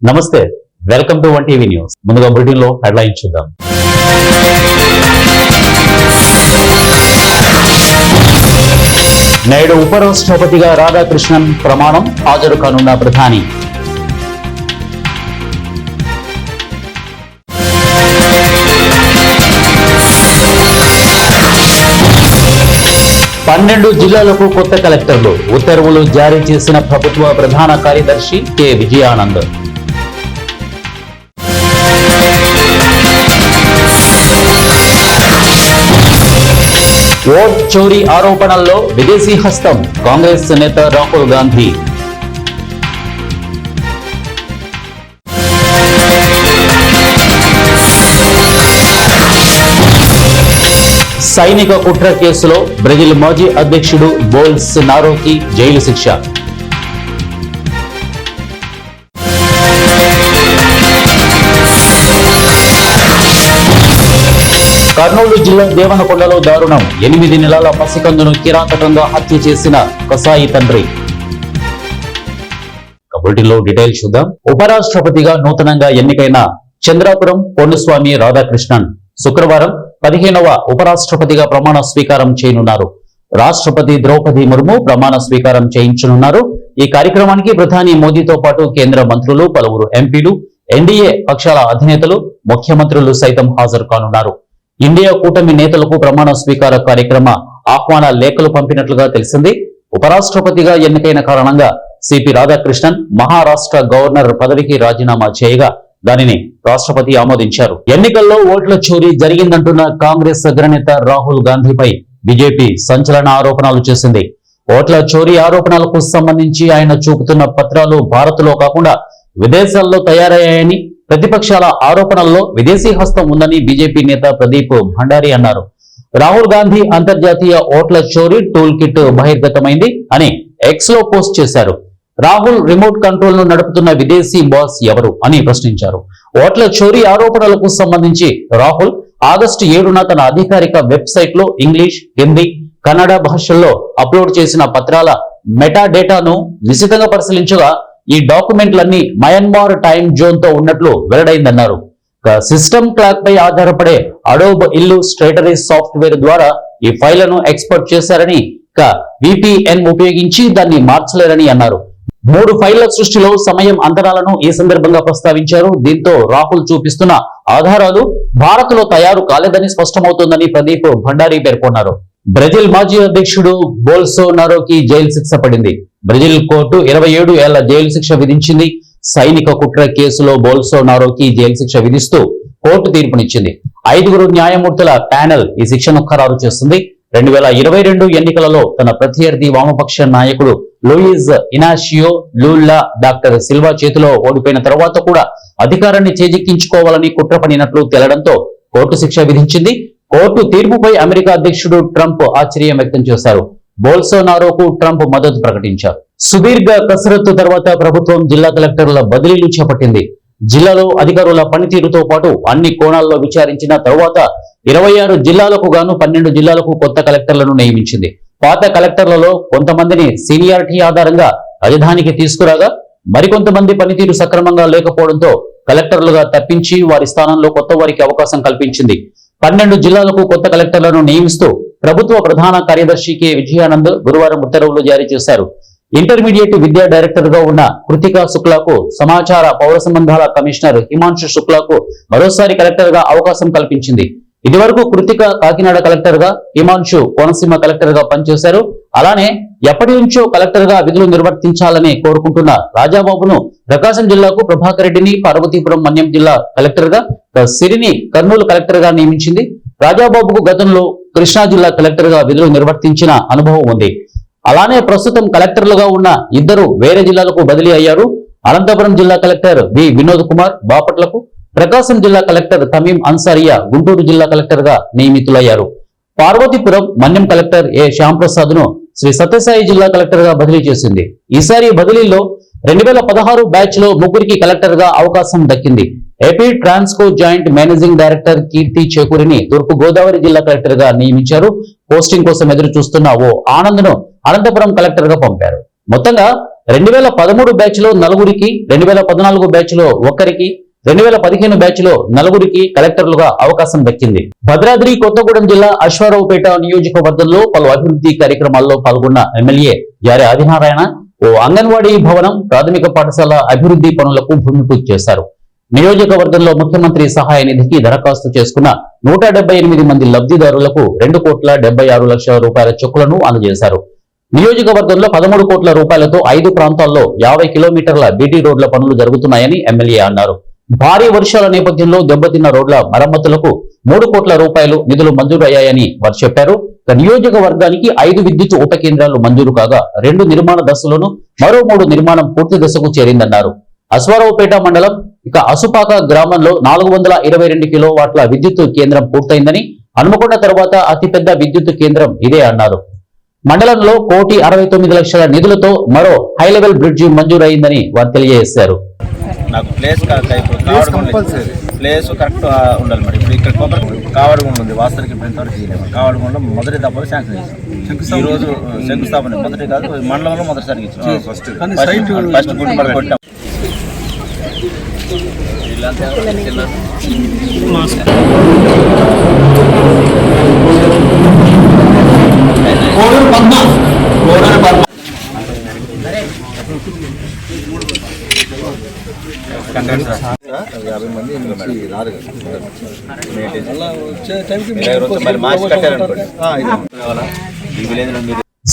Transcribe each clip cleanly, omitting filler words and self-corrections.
నమస్తే, welcome to one TV news. ముందుగా bulletin లో హెడ్లైన్ చూద్దాం. నేడు ఉపరాష్ట్రపతిగా రాధాకృష్ణన్ ప్రమాణం, హాజరు కానున్న ప్రధాని. పన్నెండు జిల్లాలకు కొత్త కలెక్టర్లు, ఉత్తర్వులు జారీ చేసిన ప్రభుత్వ ప్రధాన కార్యదర్శి కె విజయానంద్. ఓట్ చోరీ ఆరోపణల్లో విదేశీ హస్తం, కాంగ్రెస్ నేత రాహుల్ గాంధీ. సైనిక కుట్ర కేసులో బ్రెజిల్ మాజీ అధ్యక్షుడు బోల్సనారోకి జైలు శిక్ష. కర్నూలు జిల్లా దేవనకొండలో దారుణం, 8 నెలల పసికందును కిరాతకంగా హత్య చేసిన కసాయి తండ్రి. బులెటిన్లో డీటెయిల్స్ చూద్దాం. ఉపరాష్ట్రపతిగా నూతనంగా ఎన్నికైన చంద్రాపురం పొన్నుస్వామి రాధాకృష్ణన్ శుక్రవారం 15వ ఉపరాష్ట్రపతిగా ప్రమాణ స్వీకారం చేయనున్నారు. రాష్ట్రపతి ద్రౌపది ముర్ము ప్రమాణ స్వీకారం చేయించనున్నారు. ఈ కార్యక్రమానికి ప్రధాని మోదీతో పాటు కేంద్ర మంత్రులు, పలువురు ఎంపీలు, ఎన్డీఏ పక్షాల అధినేతలు, ముఖ్యమంత్రులు సైతం హాజరు కానున్నారు. ఇండియా కూటమి నేతలకు ప్రమాణ స్వీకార కార్యక్రమ ఆహ్వాన లేఖలు పంపినట్లుగా తెలిసింది. ఉపరాష్ట్రపతిగా ఎన్నికైన కారణంగా సిపి రాధాకృష్ణన్ మహారాష్ట్ర గవర్నర్ పదవికి రాజీనామా చేయగా దానిని రాష్ట్రపతి ఆమోదించారు. ఎన్నికల్లో ఓట్ల చోరీ జరిగిందంటున్న కాంగ్రెస్ అగ్రనేత రాహుల్ గాంధీపై బీజేపీ సంచలన ఆరోపణలు చేసింది. ఓట్ల చోరీ ఆరోపణలకు సంబంధించి ఆయన చూపుతున్న పత్రాలు భారత్లో కాకుండా విదేశాల్లో తయారయ్యాయని, ప్రతిపక్షాల ఆరోపణల్లో విదేశీ హస్తం ఉందని బీజేపీ నేత ప్రదీప్ భండారీ అన్నారు. రాహుల్ గాంధీ అంతర్జాతీయ ఓట్ల చోరీ టూల్ కిట్ బహిర్గతమైంది అని ఎక్స్ లో పోస్ట్ చేశారు. రాహుల్ రిమోట్ కంట్రోల్ ను నడుపుతున్న విదేశీ బాస్ ఎవరు అని ప్రశ్నించారు. ఓట్ల చోరీ ఆరోపణలకు సంబంధించి రాహుల్ ఆగస్టు 7న తన అధికారిక వెబ్సైట్ లో ఇంగ్లీష్, హిందీ, కన్నడ భాషల్లో అప్లోడ్ చేసిన పత్రాల మెటా డేటాను నిశితంగా పరిశీలించగా ఈ డాక్యుమెంట్లన్నీ మయన్మార్ టైం జోన్ తో ఉన్నట్లు వెల్లడైందన్నారు. సిస్టమ్ క్లాక్ పై ఆధారపడే అడోబ్ ఇల్లుస్ట్రేటర్ సాఫ్ట్వేర్ ద్వారా ఈ ఫైళ్లను ఎక్స్పోర్ట్ చేశారని, VPN ఉపయోగించి దాన్ని మార్చలేరని అన్నారు. 3 ఫైళ్ల సృష్టిలో సమయం అంతరాలను ఈ సందర్భంగా ప్రస్తావించారు. దీంతో రాహుల్ చూపిస్తున్న ఆధారాలు భారత్ లో తయారు కాలేదని స్పష్టమవుతోందని ప్రదీప్ భండారీ పేర్కొన్నారు. బ్రెజిల్ మాజీ అధ్యక్షుడు బోల్సోనారోకి జైలు శిక్ష పడింది. బ్రెజిల్ కోర్టు 27 ఏళ్ల జైలు శిక్ష విధించింది. సైనిక కుట్ర కేసులో బోల్సోనారోకి జైలు శిక్ష విధిస్తూ కోర్టు తీర్పునిచ్చింది. 5 న్యాయమూర్తుల ప్యానెల్ ఈ శిక్షను ఖరారు చేస్తుంది. 2022 ఎన్నికలలో తన ప్రత్యర్థి వామపక్ష నాయకుడు లూయిజ్ ఇనాషియో లూల్లా డాక్టర్ సిల్వా చేతిలో ఓడిపోయిన తర్వాత కూడా అధికారాన్ని చేజిక్కించుకోవాలని కుట్ర పడినట్లు తేలడంతో కోర్టు శిక్ష విధించింది. కోర్టు తీర్పుపై అమెరికా అధ్యక్షుడు ట్రంప్ ఆశ్చర్యం వ్యక్తం చేశారు. బోల్సోనారోకు ట్రంప్ మద్దతు ప్రకటించారు. సుదీర్ఘ కసరత్తు తర్వాత ప్రభుత్వం జిల్లా కలెక్టర్ల బదిలీలు చేపట్టింది. జిల్లాలో అధికారుల పనితీరుతో పాటు అన్ని కోణాల్లో విచారించిన తరువాత 26 జిల్లాలకు గాను 12 జిల్లాలకు కొత్త కలెక్టర్లను నియమించింది. పాత కలెక్టర్లలో కొంతమందిని సీనియారిటీ ఆధారంగా రాజధానికి తీసుకురాగా మరికొంతమంది పనితీరు సక్రమంగా లేకపోవడంతో కలెక్టర్లుగా తప్పించి వారి స్థానంలో కొత్త వారికి అవకాశం కల్పించింది. 12 జిల్లాలకు కొత్త కలెక్టర్లను నియమిస్తూ ప్రభుత్వ ప్రధాన కార్యదర్శి కె విజయానంద్ గురువారం ఉత్తర్వులు జారీ చేశారు. ఇంటర్మీడియట్ విద్యా డైరెక్టర్ గా ఉన్న కృతికా శుక్లాకు, సమాచార పౌర సంబంధాల కమిషనర్ హిమాంశు శుక్లాకు మరోసారి కలెక్టర్ గా అవకాశం కల్పించింది. ఇదివరకు కృతిక కాకినాడ కలెక్టర్ గా, హిమాంశు కోనసీమ కలెక్టర్ గా పనిచేశారు. అలానే ఎప్పటి నుంచో కలెక్టర్ గా విధులు నిర్వర్తించాలని కోరుకుంటున్న రాజాబాబును ప్రకాశం జిల్లాకు, ప్రభాకర్ రెడ్డిని పార్వతీపురం మన్యం జిల్లా కలెక్టర్ గా, సిరిని కర్నూలు కలెక్టర్ గా నియమించింది. రాజాబాబుకు గతంలో కృష్ణా జిల్లా కలెక్టర్ గా విధులు నిర్వర్తించిన అనుభవం ఉంది. అలానే ప్రస్తుతం కలెక్టర్లుగా ఉన్న 2 వేరే జిల్లాలకు బదిలీ అయ్యారు. అనంతపురం జిల్లా కలెక్టర్ వి వినోద్ కుమార్ బాపట్లకు, ప్రకాశం జిల్లా కలెక్టర్ తమీం అన్సారియా గుంటూరు జిల్లా కలెక్టర్ గా నియమితులయ్యారు. పార్వతీపురం మన్యం కలెక్టర్ ఏ శ్యాంప్రసాద్ ను శ్రీ సత్యసాయి జిల్లా కలెక్టర్ గా బదిలీ చేసింది. ఈసారి బదిలీలో 2016 బ్యాచ్ లో 3కి కలెక్టర్ గా అవకాశం దక్కింది. AP Transco joint managing director Keerthi చేకూరిని తూర్పు గోదావరి జిల్లా కలెక్టర్ గా నియమించారు. పోస్టింగ్ కోసం ఎదురు చూస్తున్న ఓ ఆనంద్ ను అనంతపురం కలెక్టర్ గా పంపారు. మొత్తంగా 2013 బ్యాచ్ లో నలుగురికి, 2014 బ్యాచ్ లో ఒక్కరికి, 2015 బ్యాచ్ లో నలుగురికి కలెక్టర్లుగా అవకాశం దక్కింది. భద్రాద్రి కొత్తగూడెం జిల్లా అశ్వారావుపేట నియోజకవర్గంలో పలు అభివృద్ధి కార్యక్రమాల్లో పాల్గొన్న ఎమ్మెల్యే యారే ఆదినారాయణ ఓ అంగన్వాడీ భవనం, ప్రాథమిక పాఠశాల అభివృద్ధి పనులకు భూమి పూజ చేశారు. నియోజకవర్గంలో ముఖ్యమంత్రి సహాయ నిధికి దరఖాస్తు చేసుకున్న 178 మంది లబ్ధిదారులకు 2,76,00,000 రూపాయల చెక్కులను అందజేశారు. నియోజకవర్గంలో 13 కోట్ల రూపాయలతో 5 ప్రాంతాల్లో 50 కిలోమీటర్ల బీటీ రోడ్ల పనులు జరుగుతున్నాయని ఎమ్మెల్యే అన్నారు. భారీ వర్షాల నేపథ్యంలో దెబ్బతిన్న రోడ్ల మరమ్మతులకు 3 కోట్ల రూపాయలు నిధులు మంజూరు అయ్యాయని వారు చెప్పారు. నియోజకవర్గానికి 5 విద్యుత్ ఉప కేంద్రాలు మంజూరు కాగా 2 నిర్మాణ దశలోను మరో 3 నిర్మాణం పూర్తి దశకు చేరిందన్నారు. అశ్వారావుపేట మండలం అసుపాక గ్రామంలో 422 కిలోవాట్ల విద్యుత్ కేంద్రం పూర్తయిందని, హనుమకొండ తర్వాత అతిపెద్ద విద్యుత్ కేంద్రం ఇదే అన్నారు. మండలంలో 1,69,00,000 నిధులతో మరో హై లెవెల్ బ్రిడ్జి మంజూరైందని వారు తెలియజేశారు. నాకు ప్లేస్ కరెక్ట్ ఉండాలి మరి. ఇప్పుడు ఇక్కడ కావడగుండ ఉంది, వాస్తవానికి ఇప్పుడు ఇంతవరకు చేయలేము. కావడగుండ మొదటి దప్పలు శాంక్షన్ చేసాం. ఈ రోజు శంకుస్థాపన మొదటి కాదు, మండలంలో మొదటిసారి ఇచ్చాం. ఫస్ట్ గుడ్డు మరి కొట్టాం.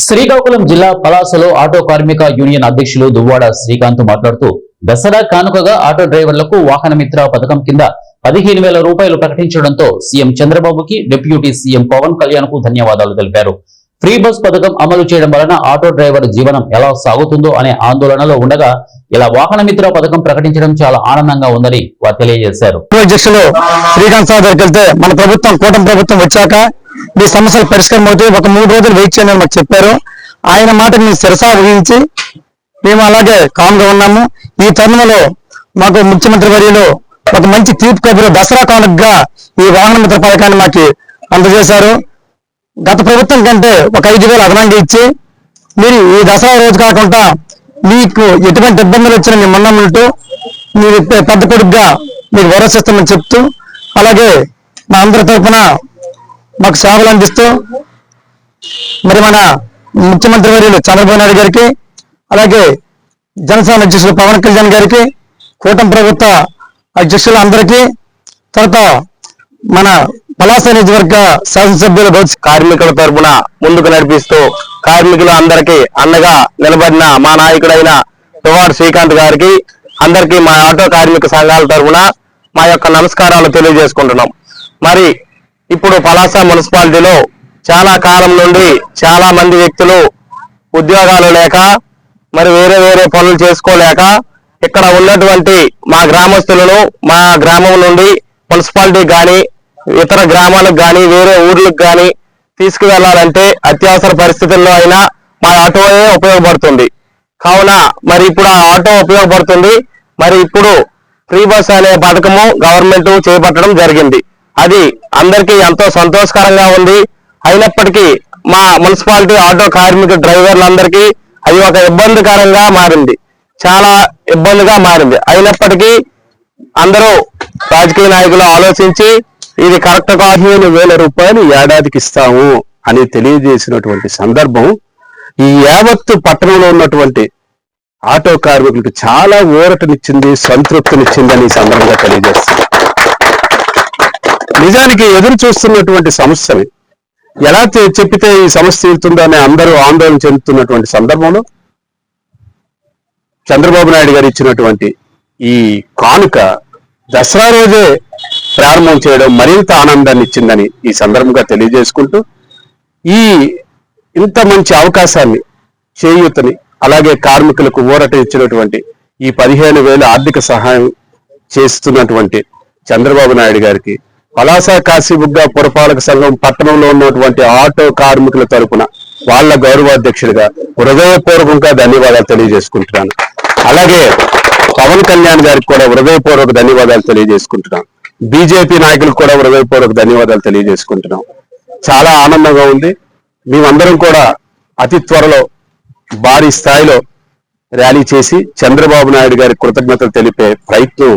శ్రీకాకుళం జిల్లా పలాసలో ఆటో కార్మిక యూనియన్ అధ్యక్షులు దువ్వాడ శ్రీకాంత్ మాట్లాడుతూ, దసరా కానుకగా ఆటో డ్రైవర్లకు వాహన మిత్ర పథకం కింద 15,000 రూపాయలు ప్రకటించడంతో సీఎం చంద్రబాబుకి, డిప్యూటీ సీఎం పవన్ కళ్యాణ్ కు ధన్యవాదాలు తెలిపారు. ఫ్రీ బస్ పథకం అమలు చేయడం వలన ఆటో డ్రైవర్ జీవనం ఎలా సాగుతుందో అనే ఆందోళనలో ఉండగా ఇలా వాహన మిత్ర పథకం ప్రకటించడం చాలా ఆనందంగా ఉందని వారు తెలియజేశారు. అధ్యక్షులు శ్రీకాంత్ సార్ దగ్గరికి వెళ్తే మన ప్రభుత్వం, కూటమి ప్రభుత్వం వచ్చాక మీ సమస్యలు పరిష్కారం అవుతాయి, ఒక 3 రోజులు వెయిట్ చేయండి మాకు చెప్పారు. ఆయన మాటని మేము శిరసా వహించి మేము అలాగే కామ్గా ఉన్నాము. ఈ తరుణంలో మాకు ముఖ్యమంత్రి వర్యులు ఒక మంచి తీర్పు కబురు దసరా కానుకగా ఈ వాహన మిత్ర పథకాన్ని మాకు అందజేశారు. గత ప్రభుత్వం కంటే ఒక 5,000 అదనంగా ఇచ్చి మీరు ఈ దసరా రోజు కాకుండా మీకు ఎటువంటి ఇబ్బందులు వచ్చినా మేము ఉన్నామంటూ మీరు పెద్ద కొడుకుగా మీకు భరోసిస్తామని చెప్తూ, అలాగే మా అందరి తరఫున మాకు సేవలు అందిస్తూ మరి మన ముఖ్యమంత్రి వర్యులు చంద్రబాబు నాయుడు గారికి, అలాగే జనసేన అధ్యక్షులు పవన్ కళ్యాణ్ గారికి, కూటమి ప్రభుత్వ అధ్యక్షులు అందరికీ, తర్వాత మన పలాస నియోజకవర్గ శాసనసభ్యుల కార్మికుల తరఫున ముందుకు నడిపిస్తూ కార్మికులు అందరికీ అండగా నిలబడిన మా నాయకుడైన దువ్వాడ శ్రీకాంత్ గారికి, అందరికీ మా ఆటో కార్మిక సంఘాల తరఫున మా యొక్క నమస్కారాలు తెలియజేసుకుంటున్నాం. మరి ఇప్పుడు పలాస మున్సిపాలిటీలో చాలా కాలం నుండి చాలా మంది వ్యక్తులు ఉద్యోగాలు లేక, మరి వేరే వేరే పనులు చేసుకోలేక ఇక్కడ ఉన్నటువంటి మా గ్రామస్తులను మా గ్రామం నుండి మున్సిపాలిటీ కానీ, ఇతర గ్రామాలకు కానీ, వేరే ఊర్లకు కానీ తీసుకువెళ్లాలంటే అత్యవసర పరిస్థితుల్లో అయినా మా ఆటోయే ఉపయోగపడుతుంది. కావున మరి ఇప్పుడు ఆ ఆటో ఉపయోగపడుతుంది. మరి ఇప్పుడు ఫ్రీ బస్ అనే పథకము గవర్నమెంట్ చేపట్టడం జరిగింది. అది అందరికీ ఎంతో సంతోషకరంగా ఉంది. అయినప్పటికీ మా మున్సిపాలిటీ ఆటో కార్మిక డ్రైవర్లందరికీ అది ఒక ఇబ్బందికరంగా మారింది, చాలా ఇబ్బందిగా మారింది. అయినప్పటికీ అందరూ రాజకీయ నాయకులు ఆలోచించి ఇది కరెక్ట్ కాదు, 15,000 రూపాయలు ఏడాదికి ఇస్తాము అని తెలియజేసినటువంటి సందర్భం ఈ యావత్తు పట్టణంలో ఉన్నటువంటి ఆటో కార్మికులకు చాలా ఊరటనిచ్చింది, సంతృప్తినిచ్చిందని ఈ సందర్భంగా తెలియజేస్తుంది. నిజానికి ఎదురు చూస్తున్నటువంటి సమస్యని ఎలా చెప్పితే ఈ సమస్య తీరుతుందని అందరూ ఆందోళన చెందుతున్నటువంటి సందర్భంలో చంద్రబాబు నాయుడు గారు ఇచ్చినటువంటి ఈ కానుక దసరా రోజే ప్రారంభం చేయడం మరింత ఆనందాన్ని ఇచ్చిందని ఈ సందర్భంగా తెలియజేసుకుంటూ, ఈ ఇంత మంచి అవకాశాన్ని, చేయూతని, అలాగే కార్మికులకు ఊరట ఇచ్చినటువంటి ఈ 15,000 ఆర్థిక సహాయం చేస్తున్నటువంటి చంద్రబాబు నాయుడు గారికి, పలాస కాశీబుగ్గ పురపాలక సంఘం పట్టణంలో ఉన్నటువంటి ఆటో కార్మికుల తరపున వాళ్ళ గౌరవాధ్యక్షుడిగా హృదయపూర్వకంగా ధన్యవాదాలు తెలియజేసుకుంటున్నాను. అలాగే పవన్ కళ్యాణ్ గారికి కూడా హృదయపూర్వక ధన్యవాదాలు తెలియజేసుకుంటున్నాం. బీజేపీ నాయకులకు కూడా హృదయపూర్వక ధన్యవాదాలు తెలియజేసుకుంటున్నాం. చాలా ఆనందంగా ఉంది. మేమందరం కూడా అతి త్వరలో భారీ స్థాయిలో ర్యాలీ చేసి చంద్రబాబు నాయుడు గారి కృతజ్ఞతలు తెలిపే ప్రయత్నం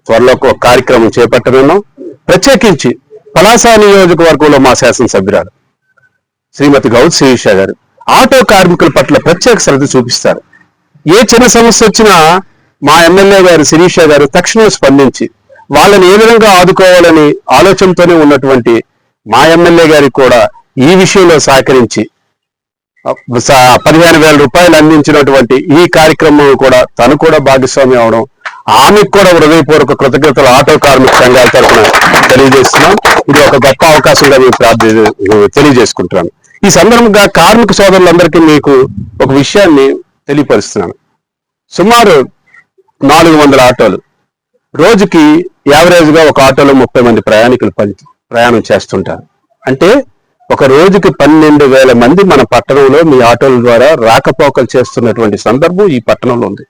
త్వరలో ఒక కార్యక్రమం చేపట్టనున్నాం. ప్రత్యేకించి పలాస నియోజకవర్గంలో మా శాసనసభ్యురాలు శ్రీమతి గౌడ్ శిరీష గారు ఆటో కార్మికుల పట్ల ప్రత్యేక శ్రద్ధ చూపిస్తారు. ఏ చిన్న సమస్య వచ్చినా మా ఎమ్మెల్యే గారు శిరీష గారు తక్షణం స్పందించి వాళ్ళని ఏ విధంగా ఆదుకోవాలని ఆలోచనతోనే ఉన్నటువంటి మా ఎమ్మెల్యే గారికి కూడా ఈ విషయంలో సహకరించి 15,000 రూపాయలు అందించినటువంటి ఈ కార్యక్రమం కూడా తను కూడా భాగస్వామి అవడం, ఆమెకు కూడా హృదయపూర్వక కృతజ్ఞతలు ఆటో కార్మిక సంఘాల తరఫున తెలియజేస్తున్నాం. ఇది ఒక గొప్ప అవకాశంగా మేము తెలియజేసుకుంటున్నాను. ఈ సందర్భంగా కార్మిక సోదరులందరికీ మీకు ఒక విషయాన్ని తెలియపరుస్తున్నాను. సుమారు 400 ఆటోలు, రోజుకి యావరేజ్గా ఒక ఆటోలో 30 మంది ప్రయాణికులు ప్రయాణం చేస్తుంటారు. అంటే ఒక రోజుకి 12,000 మంది మన పట్టణంలో మీ ఆటోల ద్వారా రాకపోకలు చేస్తున్నటువంటి సందర్భం ఈ పట్టణంలో ఉంది.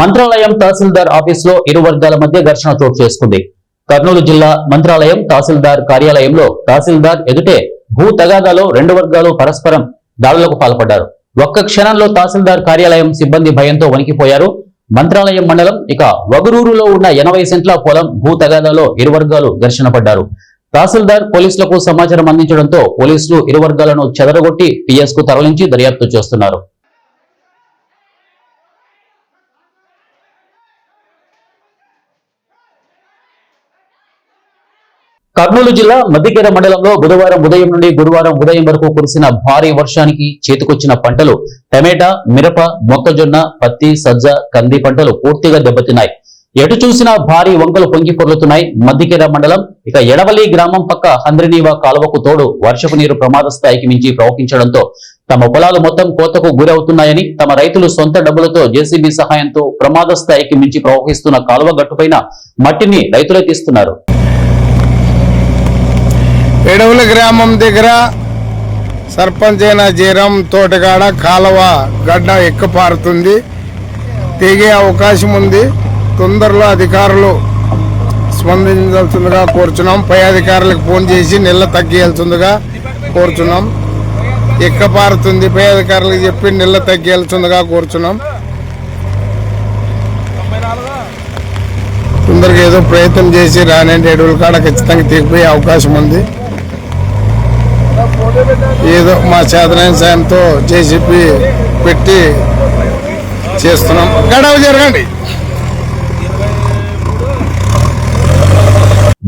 మంత్రాలయం తహసీల్దార్ ఆఫీస్ లో ఇరు వర్గాల మధ్య ఘర్షణ చోటు చేసుకుంది. కర్నూలు జిల్లా మంత్రాలయం తహసీల్దార్ కార్యాలయంలో తహసీల్దార్ ఎదుటే భూ తగాదాలో 2 వర్గాలు పరస్పరం దాడులకు పాల్పడ్డారు. ఒక్క క్షణంలో తహసీల్దార్ కార్యాలయం సిబ్బంది భయంతో వణికిపోయారు. మంత్రాలయం మండలం ఇక వగురూరులో ఉన్న 80 సెంట్ల పొలం భూ తగాదాలో ఇరు వర్గాలు ఘర్షణ పడ్డారు. తహసీల్దార్ పోలీసులకు సమాచారం అందించడంతో పోలీసులు ఇరు వర్గాలను చెదరగొట్టి పిఎస్ కు తరలించి దర్యాప్తు చేస్తున్నారు. కర్నూలు జిల్లా మద్దికేర మండలంలో బుధవారం ఉదయం నుండి గురువారం ఉదయం వరకు కురిసిన భారీ వర్షానికి చేతికొచ్చిన పంటలు టమేటా, మిరప, మొక్కజొన్న, పత్తి, సజ్జ, కంది పంటలు పూర్తిగా దెబ్బతిన్నాయి. ఎటు చూసినా భారీ వంకలు పొంగి పొర్లుతున్నాయి. మద్దికేర మండలం ఇక ఎడవలి గ్రామం పక్క హంద్రినీవా కాలువకు తోడు వర్షపు నీరు ప్రమాద స్థాయికి మించి ప్రవహించడంతో తమ పొలాలు మొత్తం కోతకు గురవుతున్నాయని, తమ రైతులు సొంత డబ్బులతో జేసీబీ సహాయంతో ప్రమాద స్థాయికి మించి ప్రవహిస్తున్న కాలువ గట్టుపైన మట్టిని రైతులే తీస్తున్నారు. ఎడవుల గ్రామం దగ్గర సర్పంచ్ అయిన జీరం తోటగాడ కాలువ గడ్డ ఎక్కపారుతుంది, తెగే అవకాశం ఉంది. తొందరలో అధికారులు స్పందించాల్సిందిగా కోరుచున్నాం. పై అధికారులకు ఫోన్ చేసి నీళ్ళ తగ్గియాల్సిందిగా కోరుచున్నాం. ఎక్కపారుతుంది, పై అధికారులకు చెప్పి నీళ్ళ తగ్గియాల్సిందిగా కోరుచున్నాం. తొందరగా ఏదో ప్రయత్నం చేసి రానండి, ఎడవుల కాడ ఖచ్చితంగా తెగిపోయే అవకాశం ఉంది. ఏదో మా చేతనైన సాయంతో జేసీబీ పెట్టి చేస్తున్నాం. గడవ జరగండి.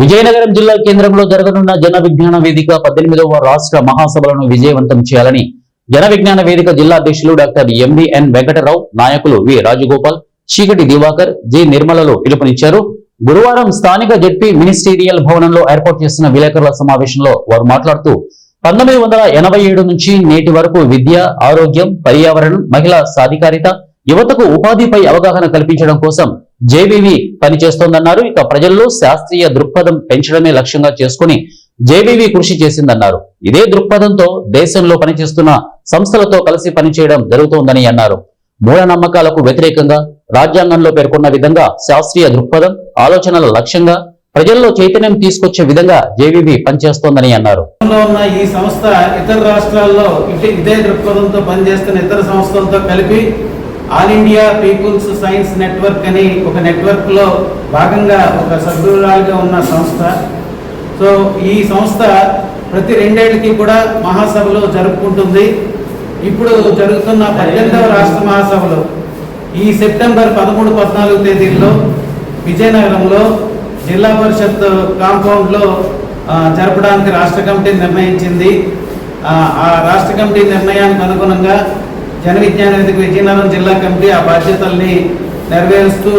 విజయనగరం జిల్లా కేంద్రంలో జరగనున్న జన విజ్ఞాన వేదిక 18వ రాష్ట్ర మహాసభలను విజయవంతం చేయాలని జన విజ్ఞాన వేదిక జిల్లా అధ్యక్షులు డాక్టర్ ఎంవిఎన్ వెంకటరావు, నాయకులు వి రాజగోపాల్, చీకటి దివాకర్, జి నిర్మలలో పిలుపునిచ్చారు. గురువారం స్థానిక జెడ్పీ మినిస్టీరియల్ భవనంలో ఏర్పాటు చేసిన విలేకరుల సమావేశంలో వారు మాట్లాడుతూ 1987 నుంచి నేటి వరకు విద్య, ఆరోగ్యం, పర్యావరణం, మహిళా సాధికారిత, యువతకు ఉపాధిపై అవగాహన కల్పించడం కోసం జేబీవీ పనిచేస్తోందన్నారు. ఇక ప్రజల్లో శాస్త్రీయ దృక్పథం పెంచడమే లక్ష్యంగా చేసుకుని జేబీవీ కృషి చేసిందన్నారు. ఇదే దృక్పథంతో దేశంలో పనిచేస్తున్న సంస్థలతో కలిసి పనిచేయడం జరుగుతోందని అన్నారు. మూఢనమ్మకాలకు వ్యతిరేకంగా రాజ్యాంగంలో పేర్కొన్న విధంగా శాస్త్రీయ దృక్పథం, ఆలోచనల లక్ష్యంగా ప్రజల్లో చైతన్యం తీసుకొచ్చే విధంగా జేబీబీ పనిచేస్తోందని అన్నారు. ఈ సంస్థ ఇతర రాష్ట్రాల్లో ఇదే దృక్పథంతో పనిచేస్తున్న ఇతర సంస్థలతో కలిపి all India people's science network అని ఒక నెట్వర్క్ లో భాగంగా ఒక సభ్యురాలుగా ఉన్న సంస్థ. సో ఈ సంస్థ ప్రతి 2 ఏళ్లకి కూడా మహాసభలు జరుపుకుంటుంది. ఇప్పుడు జరుగుతున్న 18వ రాష్ట్ర మహాసభలు ఈ సెప్టెంబర్ 13, 14 తేదీల్లో విజయనగరంలో జిల్లా పరిషత్ కాంపౌండ్ లో జరపడానికి రాష్ట్ర కమిటీ నిర్ణయించింది. ఆ రాష్ట్ర కమిటీ నిర్ణయానికి అనుగుణంగా జన విజ్ఞాన వేదిక విజయనగరం జిల్లా కమిటీ ఆ బాధ్యతల్ని నెరవేరుస్తూ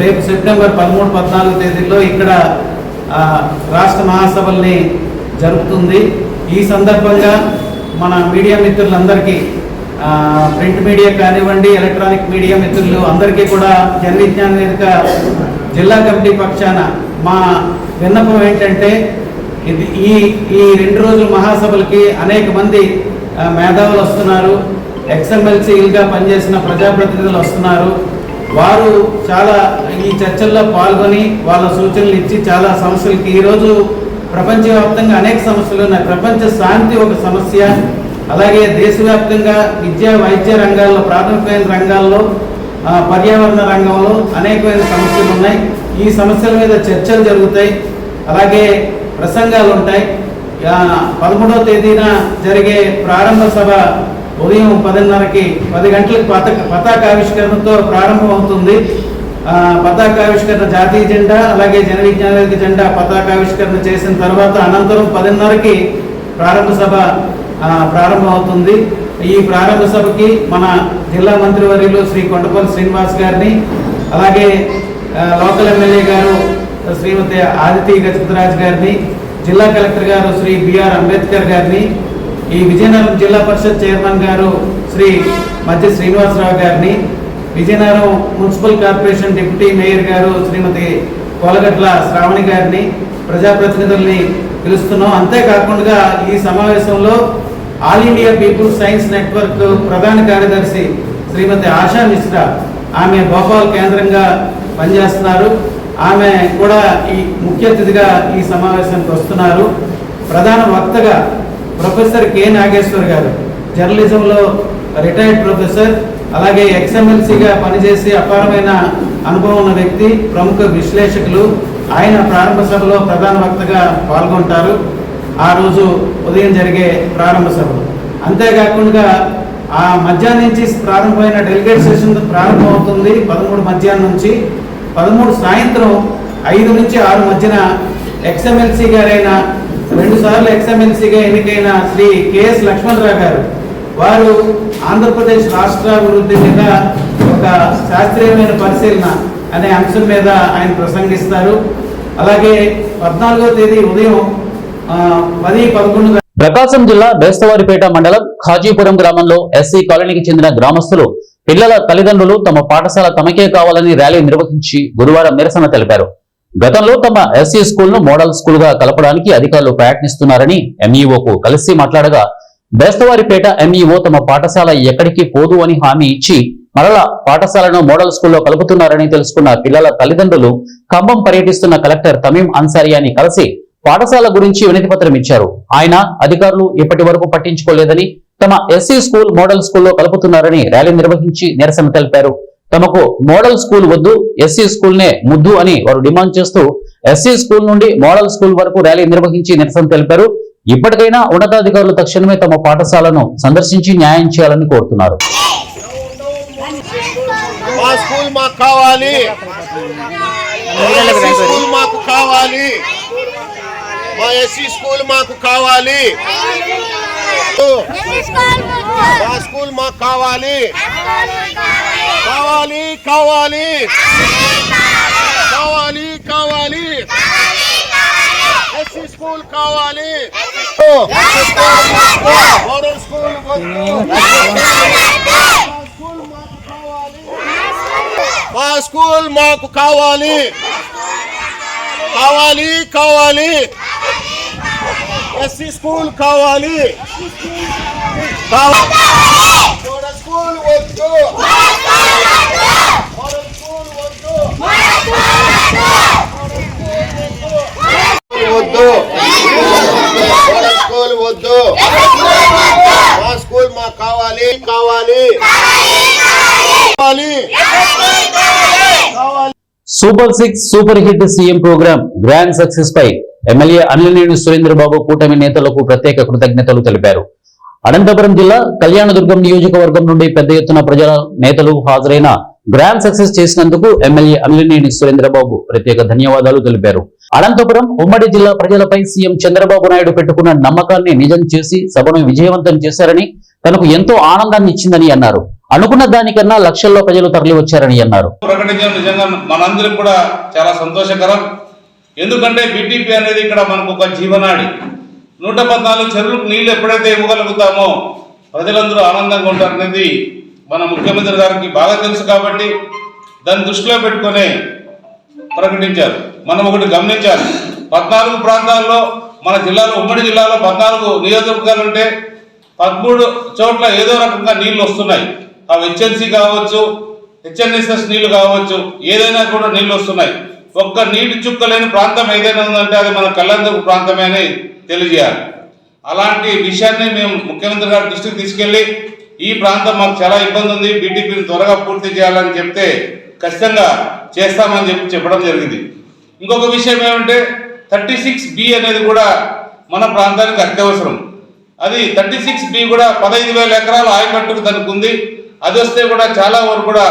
రేపు సెప్టెంబర్ 13, 14 తేదీల్లో ఇక్కడ రాష్ట్ర మహాసభల్ని జరుపుతుంది. ఈ సందర్భంగా మన మీడియా మిత్రులందరికీ, ప్రింట్ మీడియా కానివ్వండి, ఎలక్ట్రానిక్ మీడియా మిత్రులు అందరికీ కూడా జన విజ్ఞాన వేదిక జిల్లా కమిటీ పక్షాన మా విన్నపం ఏంటంటే, ఈ 2 రోజుల మహాసభలకి అనేక మంది మేధావులు వస్తున్నారు, ఎక్స్ఎంఎల్సీలుగా పనిచేసిన ప్రజాప్రతినిధులు వస్తున్నారు. వారు చాలా ఈ చర్చల్లో పాల్గొని వాళ్ళ సూచనలు ఇచ్చి చాలా సమస్యలకి, ఈరోజు ప్రపంచవ్యాప్తంగా అనేక సమస్యలు ఉన్నాయి. ప్రపంచ శాంతి ఒక సమస్య, అలాగే దేశవ్యాప్తంగా విద్యా వైద్య రంగాల్లో, ప్రాథమికమైన రంగాల్లో, పర్యావరణ రంగంలో అనేకమైన సమస్యలు ఉన్నాయి. ఈ సమస్యల మీద చర్చలు జరుగుతాయి, అలాగే ప్రసంగాలు ఉంటాయి. 13వ తేదీన జరిగే ప్రారంభ సభ ఉదయం 10 గంటలకు పతాకావిష్కరణతో ప్రారంభమవుతుంది. పతాకావిష్కరణ, జాతీయ జెండా అలాగే జన విజ్ఞాన జెండా పతాకావిష్కరణ చేసిన తర్వాత అనంతరం 10:30కి ప్రారంభ సభ ప్రారంభమవుతుంది. ఈ ప్రారంభ సభకి మన జిల్లా మంత్రివర్యులు శ్రీ కొండపల్లి శ్రీనివాస్ గారిని, అలాగే లోకల్ ఎమ్మెల్యే గారు శ్రీమతి ఆదితి గజపతిరాజు గారిని, జిల్లా కలెక్టర్ గారు శ్రీ బిఆర్ అంబేద్కర్ గారిని, ఈ విజయనగరం జిల్లా పరిషత్ చైర్మన్ గారు శ్రీ మధ్య శ్రీనివాసరావు గారిని, Vizianagaram municipal corporation deputy mayor గారు శ్రీమతి కోలగట్ల శ్రావణి గారిని, ప్రజాప్రతినిధుల్ని పిలుస్తున్నాం. అంతేకాకుండా ఈ సమావేశంలో all India people's science network ప్రధాన కార్యదర్శి శ్రీమతి ఆశా మిశ్రా, ఆమె భోపాల్ కేంద్రంగా పనిచేస్తున్నారు. ఆమె కూడా ఈ ముఖ్య అతిథిగా ఈ సమావేశానికి వస్తున్నారు. ప్రధాన వక్తగా ప్రొఫెసర్ కె నాగేశ్వర్ గారు, జర్నలిజంలో రిటైర్డ్ ప్రొఫెసర్, అలాగే ఎక్స్ఎంఎల్సీగా పనిచేసి అపారమైన అనుభవం ఉన్న వ్యక్తి, ప్రముఖ విశ్లేషకులు. ఆయన ప్రారంభ సభలో ప్రధాన వక్తగా పాల్గొంటారు ఆ రోజు ఉదయం జరిగే ప్రారంభ సభలో. అంతేకాకుండా ఆ మధ్యాహ్నం నుంచి ప్రారంభమైన డెలిగేట్ సెషన్ ప్రారంభమవుతుంది 13 మధ్యాహ్నం నుంచి. 13 సాయంత్రం 5 నుంచి 6 మధ్యన ఎక్స్ఎంఎల్సీ గారైన 2 సార్లు ఎక్స్ఎంఎల్సీగా ఎన్నికైన శ్రీ కెఎస్ లక్ష్మణరావు గారు, వారు ఆంధ్రప్రదేశ్ రాష్ట్ర అభివృద్ధి మీద ఒక శాస్త్రీయమైన పరిశీలన అనే అంశం మీద ఆయన ప్రసంగిస్తారు. అలాగే 14వ తేదీ ఉదయం 10-11 ప్రకాశం జిల్లా బేస్తవారిపేట మండలం ఖాజీపురం గ్రామంలో ఎస్సీ కాలనీకి చెందిన గ్రామస్తులు పిల్లల తల్లిదండ్రులు తమ పాఠశాల తమకే కావాలని ర్యాలీ నిర్వహించి గురువారం నిరసన తెలిపారు. గతంలో తమ ఎస్సీ స్కూల్ ను మోడల్ స్కూల్ గా కలపడానికి అధికారులు ప్రయత్నిస్తున్నారని ఎంఈఓకు కలిసి మాట్లాడగా, బేస్తవారిపేట ఎంఈఓ తమ పాఠశాల ఎక్కడికి పోదు అని హామీ ఇచ్చి మరలా పాఠశాలను మోడల్ స్కూల్లో కలుపుతున్నారని తెలుసుకున్న పిల్లల తల్లిదండ్రులు ఖమ్మం పర్యటిస్తున్న కలెక్టర్ తమీం అన్సారియాని కలిసి పాఠశాల గురించి వినతి పత్రం ఇచ్చారు. ఆయన అధికారులు ఇప్పటి వరకు పట్టించుకోలేదని, తమ ఎస్సీ స్కూల్ మోడల్ స్కూల్లో కలుపుతున్నారని ర్యాలీ నిర్వహించి నిరసన తెలిపారు. తమకు మోడల్ స్కూల్ వద్దు, ఎస్సీ స్కూల్ నే ముద్దు అని వారు డిమాండ్ చేస్తూ ఎస్సీ స్కూల్ నుండి మోడల్ స్కూల్ వరకు ర్యాలీ నిర్వహించి నిరసన తెలిపారు. ఇప్పటికైనా ఉన్నతాధికారులు తక్షణమే తమ పాఠశాలను సందర్శించి న్యాయం చేయాలని కోరుతున్నారు. మా స్కూల్ మాకు కావాలి, స్కూల్ మాకు కావాలి, మా ఎస్సీ స్కూల్ మాకు కావాలి, మా స్కూల్ మాకు కావాలి, కావాలి కావాలి కావాలి కావాలి, ఎస్సీ స్కూల్ కావాలి, మోడల్ స్కూల్ మా స్కూల్ మాకు కావాలి, కావాలి కావాలి, ఎస్సీ స్కూల్ కావాలి, మోడల్ స్కూల్ వద్దు, మోడల్ స్కూల్ వద్దు, వద్దు, మోడల్ స్కూల్ వద్దు, మా స్కూల్ మాకు కావాలి, కావాలి super 6 super hit CM programme grand success పై ఎమ్మెల్యే అనిలినేని సురేంద్రబాబు కూటమి నేతలకు ప్రత్యేక కృతజ్ఞతలు తెలిపారు. అనంతపురం జిల్లా కళ్యాణదుర్గం నియోజకవర్గం నుండి పెద్ద ఎత్తున ప్రజల నేతలు హాజరైన గ్రాండ్ సక్సెస్ చేసినందుకు ఎమ్మెల్యే అనిలినేని సురేంద్రబాబు ప్రత్యేక ధన్యవాదాలు తెలిపారు. అనంతపురం ఉమ్మడి జిల్లా ప్రజలపై సీఎం చంద్రబాబు నాయుడు పెట్టుకున్న నమ్మకాన్ని నిజం చేసి సభను విజయవంతం చేశారని, తనకు ఎంతో ఆనందాన్ని ఇచ్చిందని అన్నారు. అనుకున్న దానికన్నా లక్షల్లో ప్రజలు తరలి వచ్చారని అన్నారు. ప్రకటించడం నిజంగా మనందరికి కూడా చాలా సంతోషకరం. ఎందుకంటే బీటీపీ అనేది ఇక్కడ మనకు ఒక జీవనాడి. 114 చెరువులకు నీళ్లు ఎప్పుడైతే ఇవ్వగలుగుతామో ప్రజలందరూ ఆనందంగా ఉంటారనేది మన ముఖ్యమంత్రి గారికి బాగా తెలుసు. కాబట్టి దాన్ని దృష్టిలో పెట్టుకుని ప్రకటించారు. మనం ఒకటి గమనించాలి, 14 ప్రాంతాల్లో మన జిల్లాలో, ఉమ్మడి జిల్లాలో 14 నియోజకవర్గాలు ఉంటే 13 చోట్ల ఏదో రకంగా నీళ్లు వస్తున్నాయి. అవి హెచ్ఎన్సీ కావచ్చు, హెచ్ఎన్ఎస్ఎస్ నీళ్లు కావచ్చు, ఏదైనా కూడా నీళ్లు వస్తున్నాయి. ఒక్క నీటి చుక్క లేని ప్రాంతం ఏదైనా ఉందంటే అది మన కళ్యాణదుర్గం ప్రాంతమే అని తెలియజేయాలి. అలాంటి విషయాన్ని మేము ముఖ్యమంత్రి గారి దృష్టికి తీసుకెళ్లి ఈ ప్రాంతం మాకు చాలా ఇబ్బంది ఉంది, బీటీపీని త్వరగా పూర్తి చేయాలని చెప్తే ఖచ్చితంగా చేస్తామని చెప్పడం జరిగింది. ఇంకొక విషయం ఏమంటే 36B అనేది కూడా మన ప్రాంతానికి అత్యవసరం. అది 36B కూడా 15,000 ఎకరాలు ఆయకట్టుకు దానికి ఉంది. అది వస్తే కూడా చాలా వరకు కూడా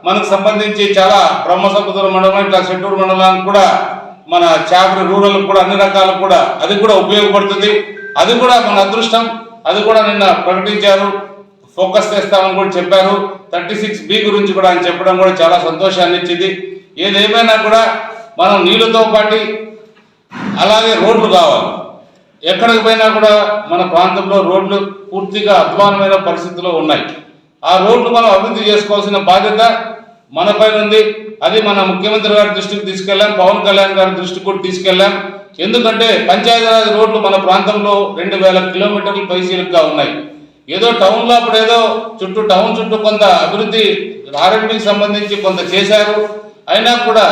మనకు సంబంధించి చాలా బ్రహ్మసముద్ర మండలం ఇట్లా చెట్టూరు మండలానికి కూడా మన చాపరి రూరల్ కూడా అన్ని రకాలకు కూడా అది కూడా ఉపయోగపడుతుంది. అది కూడా మన అదృష్టం. అది కూడా నిన్న ప్రకటించారు, ఫోకస్ చేస్తామని కూడా చెప్పారు. 36B గురించి కూడా ఆయన చెప్పడం కూడా చాలా సంతోషాన్ని ఇచ్చింది. ఏదేమైనా కూడా మనం నీళ్ళతో పాటు అలాగే రోడ్లు కావాలి. ఎక్కడికి పోయినా కూడా మన ప్రాంతంలో రోడ్లు పూర్తిగా అధ్వానమైన పరిస్థితుల్లో ఉన్నాయి. ఆ రోడ్లు మనం అభివృద్ధి చేసుకోవాల్సిన బాధ్యత మనపైన ఉంది. అది మన ముఖ్యమంత్రి గారి దృష్టికి తీసుకెళ్ళాం, పవన్ కళ్యాణ్ గారి దృష్టికి కూడా తీసుకెళ్ళాం. ఎందుకంటే పంచాయతీరాజ్ రోడ్లు మన ప్రాంతంలో 2,000 కిలోమీటర్లు పైసీలుగా ఉన్నాయి. ఏదో టౌన్లో అప్పుడు ఏదో టౌన్ చుట్టూ కొంత అభివృద్ధి ఆర్ఎండ్బికి సంబంధించి కొంత చేశారు. అయినా కూడా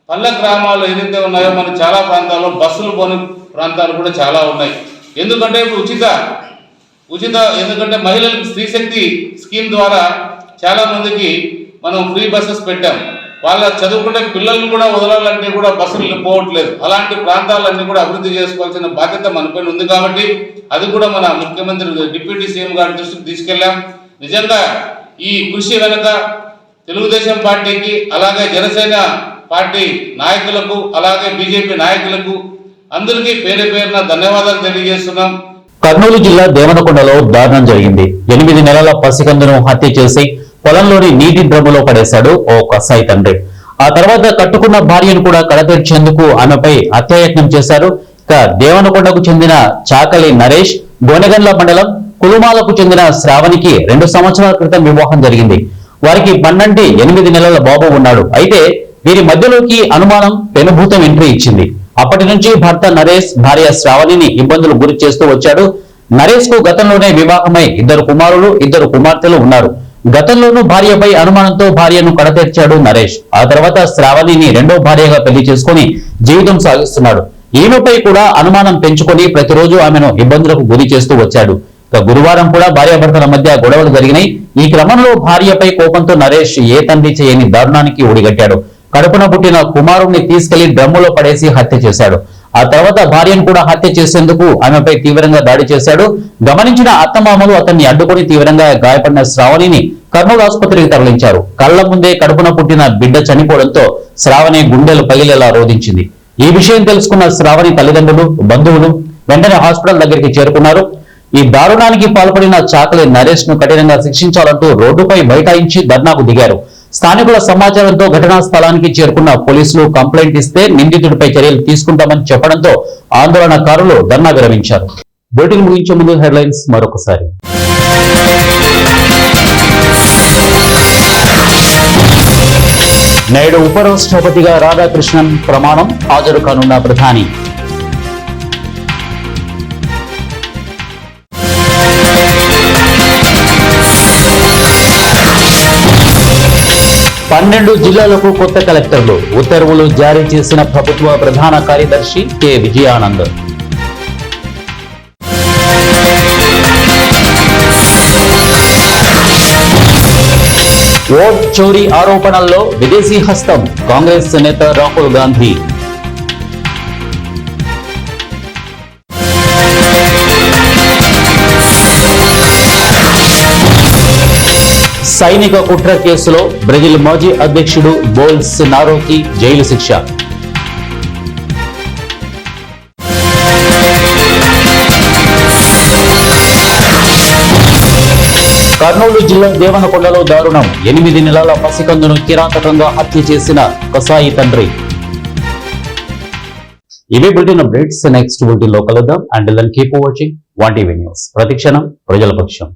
పల్లె గ్రామాలు ఏదైతే ఉన్నాయో మన చాలా ప్రాంతాల్లో బస్సులు పోని ప్రాంతాలు కూడా చాలా ఉన్నాయి. ఎందుకంటే ఇప్పుడు ఉచిత ఎందుకంటే మహిళలకు స్త్రీశక్తి స్కీమ్ ద్వారా చాలా మందికి మనం ఫ్రీ బస్సెస్ పెట్టాం. వాళ్ళ చదువుకునే పిల్లల్ని కూడా వదలాలంటే కూడా బస్సులు పోవట్లేదు. అలాంటి ప్రాంతాలన్నీ కూడా అభివృద్ధి చేసుకోవాల్సిన బాధ్యత మనపైన ఉంది. కాబట్టి అది కూడా మన ముఖ్యమంత్రి డిప్యూటీ సీఎం గారి దృష్టికి తీసుకెళ్ళాం. నిజంగా ఈ కృషి వెనుక తెలుగుదేశం పార్టీకి, అలాగే జనసేన పార్టీ నాయకులకు, అలాగే బీజేపీ నాయకులకు అందరికీ పేరున ధన్యవాదాలు తెలియజేస్తున్నాం. కర్నూలు జిల్లా దేవనకొండలో దారుణం జరిగింది. 8 నెలల పసికందును హత్య చేసి పొలంలోని నీటి డ్రమ్ములో పడేశాడు ఓ కసాయి తండ్రి. ఆ తర్వాత కట్టుకున్న భార్యను కూడా కడతీర్చేందుకు ఆమెపై హత్యాయత్నం చేశారు. ఇక దేవనకొండకు చెందిన చాకలి నరేష్, గోనెగండ్ల మండలం కులుమాలకు చెందిన శ్రావణికి 2 సంవత్సరాల క్రితం వివాహం జరిగింది. వారికి 8 నెలల బాబు ఉన్నాడు. అయితే వీరి మధ్యలోకి అనుమానం పెనుభూతం ఎంట్రీ ఇచ్చింది. అప్పటి నుంచి భర్త నరేష్ భార్య శ్రావణిని ఇబ్బందులు గురి చేస్తూ వచ్చాడు. నరేష్ కు గతంలోనే వివాహమై 2 కుమారులు 2 కుమార్తెలు ఉన్నారు. గతంలోనూ భార్యపై అనుమానంతో భార్యను కడతీర్చాడు నరేష్. ఆ తర్వాత శ్రావణిని 2వ భార్యగా పెళ్లి చేసుకుని జీవితం సాగిస్తున్నాడు. ఈమెపై కూడా అనుమానం పెంచుకొని ప్రతిరోజు ఆమెను ఇబ్బందులకు గురి చేస్తూ వచ్చాడు. ఇక గురువారం కూడా భార్యాభర్తల మధ్య గొడవలు జరిగినాయి. ఈ క్రమంలో భార్యపై కోపంతో నరేష్ ఏ తండ్రి చేయని దారుణానికి ఒడిగట్టాడు. కడుపున పుట్టిన కుమారుణ్ణి తీసుకెళ్లి డ్రమ్ములో పడేసి హత్య చేశాడు. ఆ తర్వాత భార్యను కూడా హత్య చేసేందుకు ఆమెపై తీవ్రంగా దాడి చేశాడు. గమనించిన అత్తమామలు అతన్ని అడ్డుకొని తీవ్రంగా గాయపడిన శ్రావణిని కర్నూలు ఆసుపత్రికి తరలించారు. కళ్ల ముందే కడుపున పుట్టిన బిడ్డ చనిపోవడంతో శ్రావణి గుండెలు పగిలేలా రోధించింది. ఈ విషయం తెలుసుకున్న శ్రావణి తల్లిదండ్రులు, బంధువులు వెంటనే హాస్పిటల్ దగ్గరికి చేరుకున్నారు. ఈ దారుణానికి పాల్పడిన చాకలి నరేష్ ను కఠినంగా శిక్షించాలంటూ రోడ్డుపై బైఠాయించి ధర్నాకు దిగారు. స్థానికుల సమాచారంతో ఘటనా స్థలానికి చేరుకున్న పోలీసులు కంప్లైంట్ ఇస్తే నిందితుడిపై చర్యలు తీసుకుంటామని చెప్పడంతో ఆందోళనకారులు ధర్నా విరమించారు. బులెటిన్ ముగించే ముందు హెడ్లైన్స్ మరొకసారి. నేడు ఉపరాష్ట్రపతిగా రాధాకృష్ణన్ ప్రమాణం, హాజరు కానున్న ప్రధాని. పన్నెండు జిల్లాలకు కొత్త కలెక్టర్లు, ఉత్తర్వులు జారీ చేసిన ప్రభుత్వ ప్రధాన కార్యదర్శి కె విజయానంద్. ఓట్ చోరీ ఆరోపణల్లో విదేశీ హస్తం, కాంగ్రెస్ నేత రాహుల్ గాంధీ. సైనిక కుట్ర కేసులో బ్రెజిల్ మాజీ అధ్యక్షుడు బోల్స్ నారోకి జైలు శిక్ష. కర్నూలు జిల్లా దేవనకొండలో దారుణం, 8 నెలల పసికందును కిరాతకంగా హత్య చేసిన కసాయి తండ్రి. ఇవే బులెటిన్ అప్డేట్స్. నెక్స్ట్ బులెటిన్ లో కలుద్దాం. And then keep watching 1TV news. ప్రతిక్షణం ప్రజల పక్షం.